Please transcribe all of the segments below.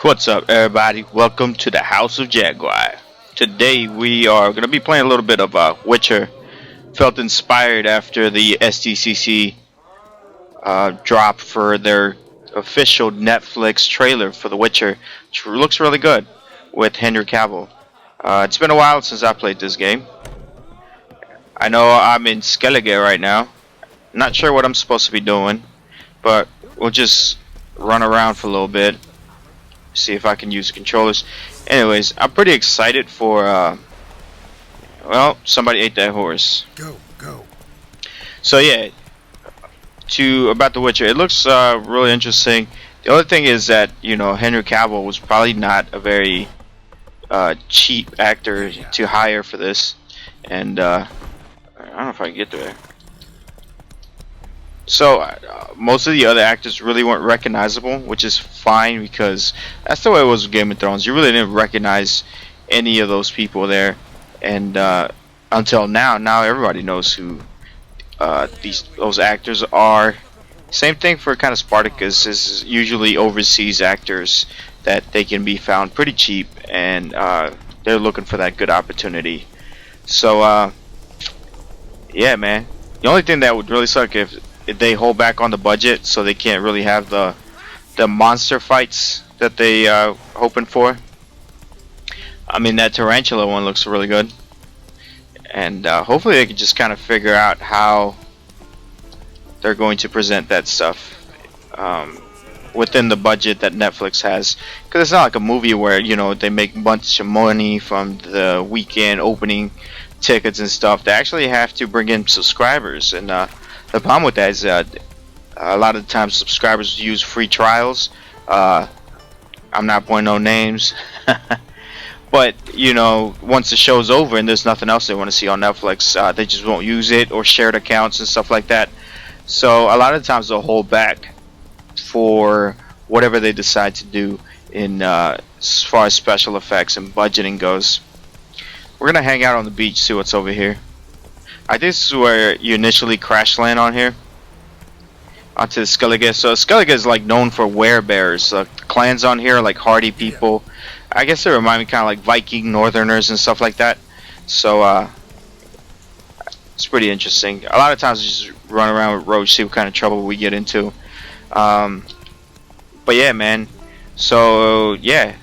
What's up, everybody? Welcome to the House of Jaguar. Today we are going to be playing a little bit of Witcher. Felt inspired after the SDCC drop for their official Netflix trailer for The Witcher, which looks really good with Henry Cavill. It's been a while since I played this game. I know I'm in Skellige right now. Not sure what I'm supposed to be doing, but we'll just run around for a little bit. See if I can use the controllers. Anyways, I'm pretty excited for well, somebody ate that horse. Go. So yeah, about The Witcher, it looks really interesting. The other thing is that, you know, Henry Cavill was probably not a very cheap actor to hire for this, and I don't know if I can get there. So most of the other actors really weren't recognizable, which is fine because that's the way it was with Game of Thrones. You really didn't recognize any of those people there, and until now everybody knows who those actors are. Same thing for kind of Spartacus. Is usually overseas actors that they can be found pretty cheap, and they're looking for that good opportunity. So yeah, man. The only thing that would really suck if they hold back on the budget, so they can't really have the monster fights that they hoping for. I mean, that tarantula one looks really good, and hopefully they can just kind of figure out how they're going to present that stuff within the budget that Netflix has, because it's not like a movie where, you know, they make a bunch of money from the weekend opening tickets and stuff. They actually have to bring in subscribers, and the problem with that is that a lot of the times subscribers use free trials. I'm not pointing no names, but you know, once the show's over and there's nothing else they want to see on Netflix, they just won't use it, or shared accounts and stuff like that. So a lot of the times they'll hold back for whatever they decide to do in as far as special effects and budgeting goes. We're gonna hang out on the beach, see what's over here. I think this is where you initially crash land on here, onto the Skellige. So Skellige is like known for werebears. The clans on here are like hardy people. I guess they remind me kind of like Viking Northerners and stuff like that. So it's pretty interesting. A lot of times we just run around with Roach, see what kind of trouble we get into. But yeah, man. So yeah,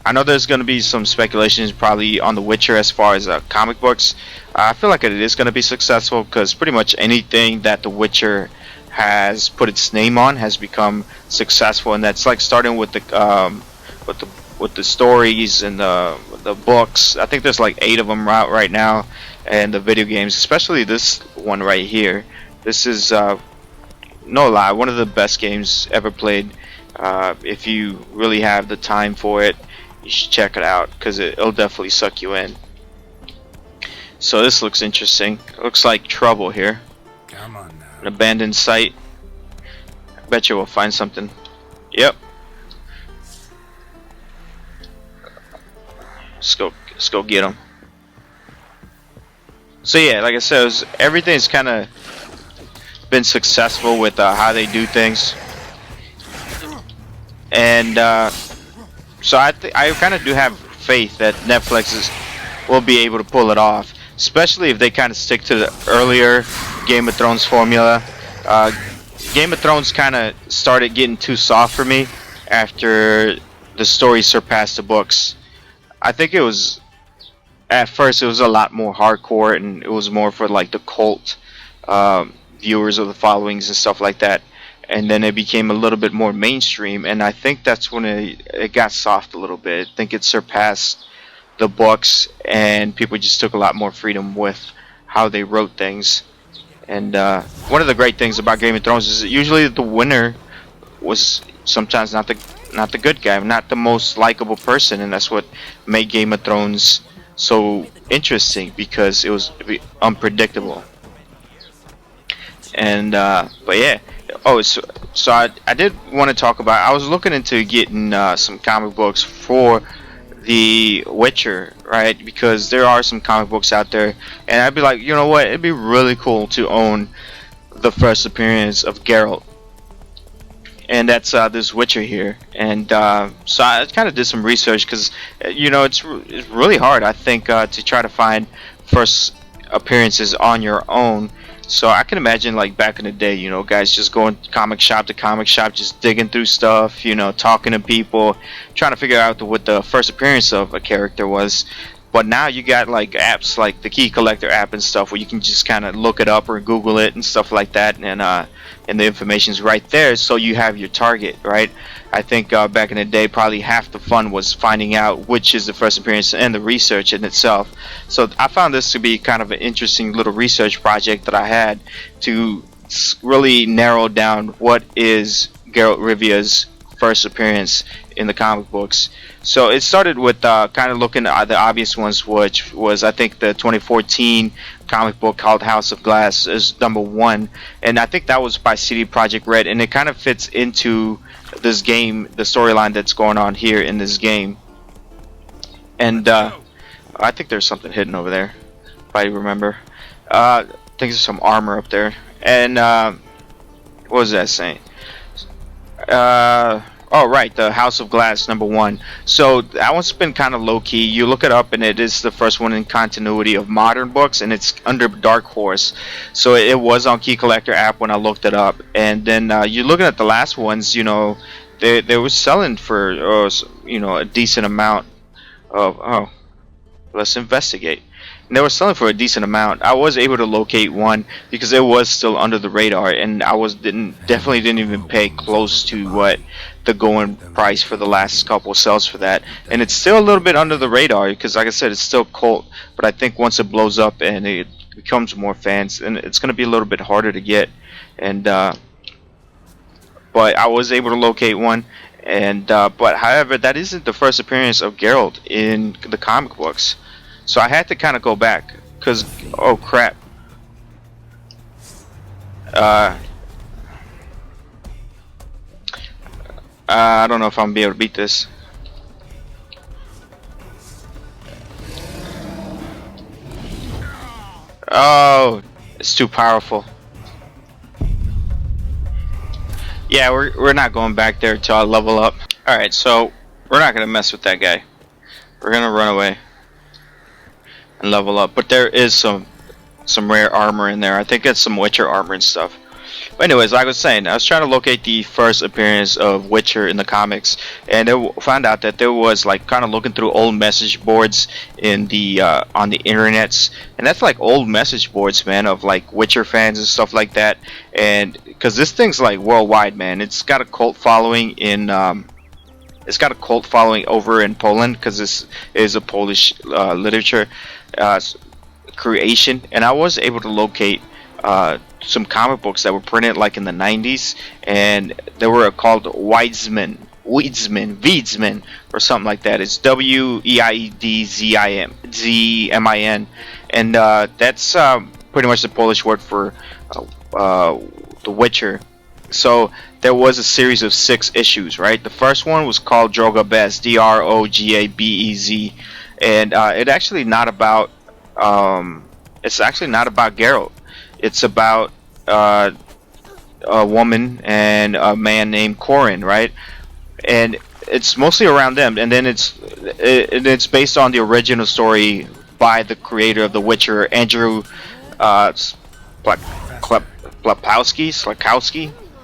I know there's going to be some speculations probably on The Witcher as far as comic books. I feel like it is going to be successful because pretty much anything that The Witcher has put its name on has become successful, and that's like starting with the stories and the books. I think there's like 8 of them out right now, and the video games, especially this one right here. This is no lie, one of the best games ever played. If you really have the time for it, you should check it out because it'll definitely suck you in. So this looks interesting. It looks like trouble here. Come on now. An abandoned site. I bet you we'll find something. Yep. Let's go get them. So yeah, like I said, everything's kind of been successful with how they do things, and so I kind of do have faith that Netflix will be able to pull it off, especially if they kind of stick to the earlier Game of Thrones formula. Game of Thrones kind of started getting too soft for me after the story surpassed the books. I think it was, at first it was a lot more hardcore, and it was more for like the cult viewers of the followings and stuff like that. And then it became a little bit more mainstream, and I think that's when it got soft a little bit. I think it surpassed the books, and people just took a lot more freedom with how they wrote things. And one of the great things about Game of Thrones is that usually the winner was sometimes not the good guy, not the most likable person, and that's what made Game of Thrones so interesting, because it was unpredictable. And but yeah. Oh, so I did want to talk about, I was looking into getting some comic books for The Witcher, right? Because there are some comic books out there, and I'd be like, you know what, it'd be really cool to own the first appearance of Geralt. and that's this Witcher here. And so I kind of did some research because it's really hard, I think, to try to find first appearances on your own. So I can imagine, like, back in the day, guys just going comic shop to comic shop, just digging through stuff, talking to people, trying to figure out what the first appearance of a character was. But now you got like apps like the Key Collector app and stuff where you can just kind of look it up or Google it and stuff like that, and the information's right there, so you have your target, right? I think back in the day, probably half the fun was finding out which is the first appearance and the research in itself. So I found this to be kind of an interesting little research project that I had to really narrow down what is Geralt Rivia's first appearance in the comic books. So it started with kind of looking at the obvious ones, which was, I think, the 2014 comic book called House of Glass is #1, and I think that was by CD Projekt Red, and it kind of fits into this game, the storyline that's going on here in this game. And I think there's something hidden over there, if I remember. I think there's some armor up there. And what was that saying? Oh, right, the House of Glass #1. So that one's been kind of low-key. You look it up, and it is the first one in continuity of modern books, and it's under Dark Horse. So it was on Key Collector app when I looked it up. And then you're looking at the last ones, they were selling for, a decent amount of... Oh, let's investigate. And they were selling for a decent amount. I was able to locate one because it was still under the radar, and I definitely didn't even pay close to what the going price for the last couple sells for that. And it's still a little bit under the radar because, like I said, it's still cult. But I think once it blows up and it becomes more fans, and it's going to be a little bit harder to get. And but I was able to locate one. And but however, that isn't the first appearance of Geralt in the comic books. So I had to kind of go back, because, oh crap. I don't know if I'm going to be able to beat this. Oh, it's too powerful. Yeah, we're not going back there until I level up. Alright, so we're not going to mess with that guy. We're going to run away and level up, but there is some rare armor in there. I think it's some Witcher armor and stuff. But anyways, like I was saying, I was trying to locate the first appearance of Witcher in the comics, and I found out that there was, like, kind of looking through old message boards in the on the internets, and that's like old message boards, man, of like Witcher fans and stuff like that. And because this thing's like worldwide, man, it's got a cult following in it's got a cult following over in Poland, because this is a Polish literature creation. And I was able to locate some comic books that were printed like in the 90s, and they were called Weizmann, or something like that. It's Weiedzmin, and that's pretty much the Polish word for The Witcher. So there was a series of 6 issues, right? The first one was called Drogabez, Drogabez, and it's actually not about Geralt. It's about a woman and a man named Corin, right? And it's mostly around them. And then it's based on the original story by the creator of The Witcher, Andrew Slakowski.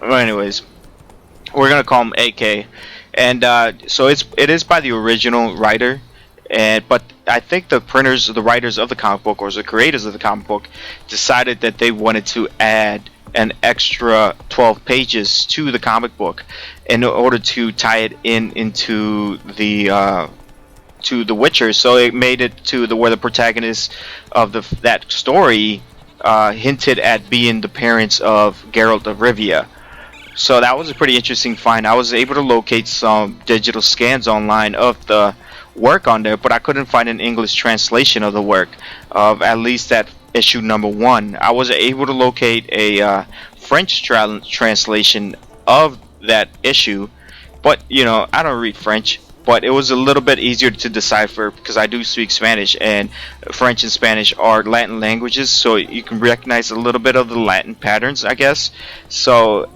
Well, anyways, we're gonna call him AK. And so it is by the original writer. But I think the writers of the comic book, or the creators of the comic book, decided that they wanted to add an extra 12 pages to the comic book in order to tie it into the to The Witcher. So it made it to where the protagonist of that story hinted at being the parents of Geralt of Rivia. So that was a pretty interesting find. I was able to locate some digital scans online of the work on there, but I couldn't find an English translation of the work of at least that issue #1. I was able to locate a French translation of that issue, but I don't read French, but it was a little bit easier to decipher because I do speak Spanish, and French and Spanish are Latin languages, so you can recognize a little bit of the Latin patterns, I guess. So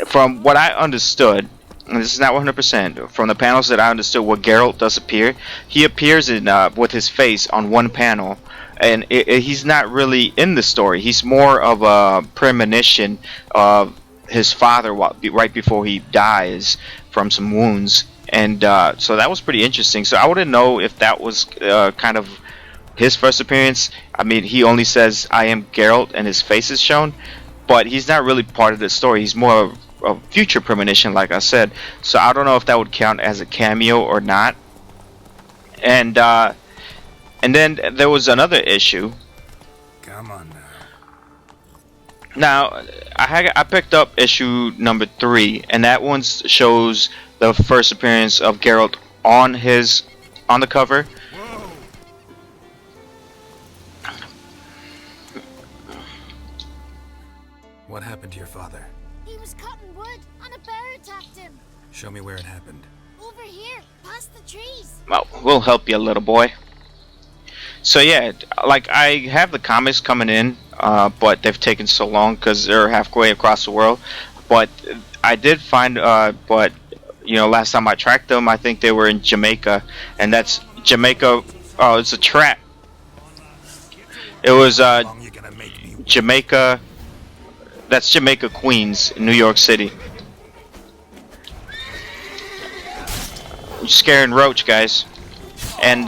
from what I understood, and this is not 100%, from the panels that I understood where Geralt does appear, he appears in with his face on one panel, and he's not really in the story. He's more of a premonition of his father right before he dies from some wounds, and so that was pretty interesting. So I wouldn't know if that was kind of his first appearance. I mean, he only says I am Geralt and his face is shown, but he's not really part of the story. He's more of a future premonition, like I said. So I don't know if that would count as a cameo or not. And then there was another issue. Come on now. Now I picked up issue number 3, and that one shows the first appearance of Geralt on the cover. Whoa. What happened to your father? He was cutting wood and a bear attacked him. Show me where it happened. Over here, past the trees. Well, we'll help you, little boy. So yeah, like I have the comics coming in, but they've taken so long because they're halfway across the world. But I did find, but you know, last time I tracked them, I think they were in Jamaica, and that's Jamaica. Oh, it's a trap. It was Jamaica. That's Jamaica, Queens, in New York City. I'm scaring Roach, guys. And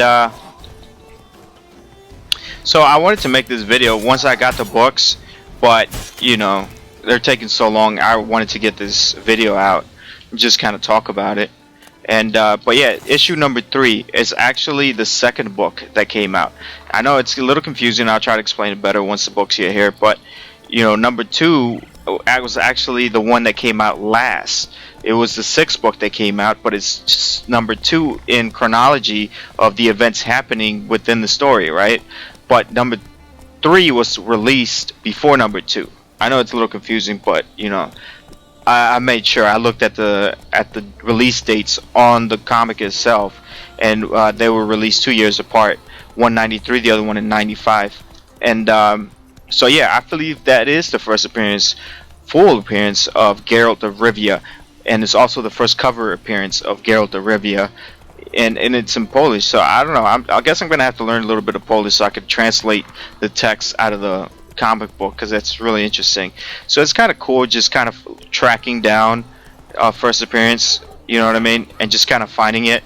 so I wanted to make this video once I got the books, but you know, they're taking so long. I wanted to get this video out and just kind of talk about it. And but yeah, issue number 3 is actually the second book that came out. I know it's a little confusing. I'll try to explain it better once the books get here. But you know, number 2 was actually the one that came out last. It was the 6th book that came out, but it's just number 2 in chronology of the events happening within the story, right? But number 3 was released before number 2. I know it's a little confusing, but you know, I made sure I looked at the release dates on the comic itself, and they were released 2 years apart. One 93, the other one in 95, and so yeah, I believe that is the first full appearance of Geralt of Rivia, and it's also the first cover appearance of Geralt of Rivia, and it's in Polish. So I don't know. I guess I'm gonna have to learn a little bit of Polish so I can translate the text out of the comic book, because that's really interesting. So it's kind of cool, just kind of tracking down first appearance. You know what I mean? And just kind of finding it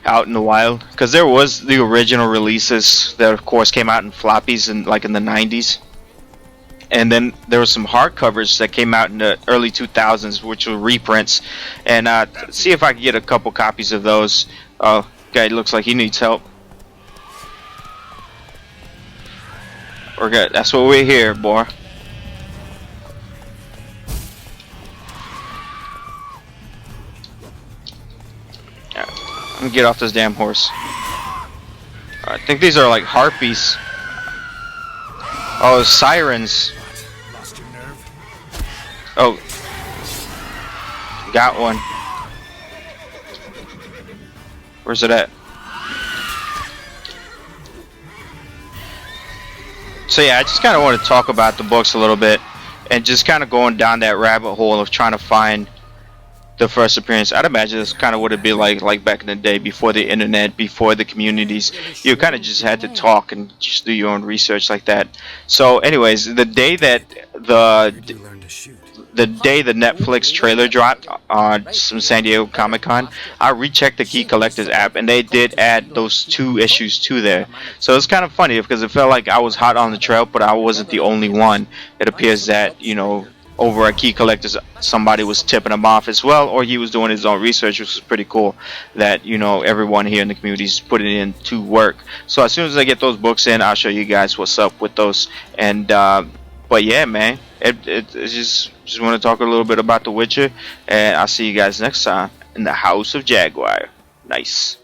out in the wild, because there was the original releases that of course came out in floppies in like in the 90s. And then there were some hardcovers that came out in the early 2000s, which were reprints. And see if I can get a couple copies of those. Oh, guy looks like he needs help. We're good. That's what we're here, boy. Yeah, let me get off this damn horse. I think these are like harpies. Oh, sirens. Lost your nerve? Oh, got one. Where's it at? So yeah, I just kind of want to talk about the books a little bit, and just kind of going down that rabbit hole of trying to find the first appearance. I'd imagine it's kind of what it'd be like back in the day, before the internet, before the communities. You kind of just had to talk and just do your own research like that. So anyways, the day that the Netflix trailer dropped on some San Diego Comic-Con, I rechecked the Key Collectors app, and they did add those 2 issues to there. So it's kind of funny because it felt like I was hot on the trail, but I wasn't the only one. It appears that, you know, over at Key Collectors, somebody was tipping him off as well, or he was doing his own research, which was pretty cool. That, you know, everyone here in the community is putting in to work. So as soon as I get those books in, I'll show you guys what's up with those. And but yeah, man, it's just want to talk a little bit about The Witcher, and I'll see you guys next time in the House of Jaguar. Nice.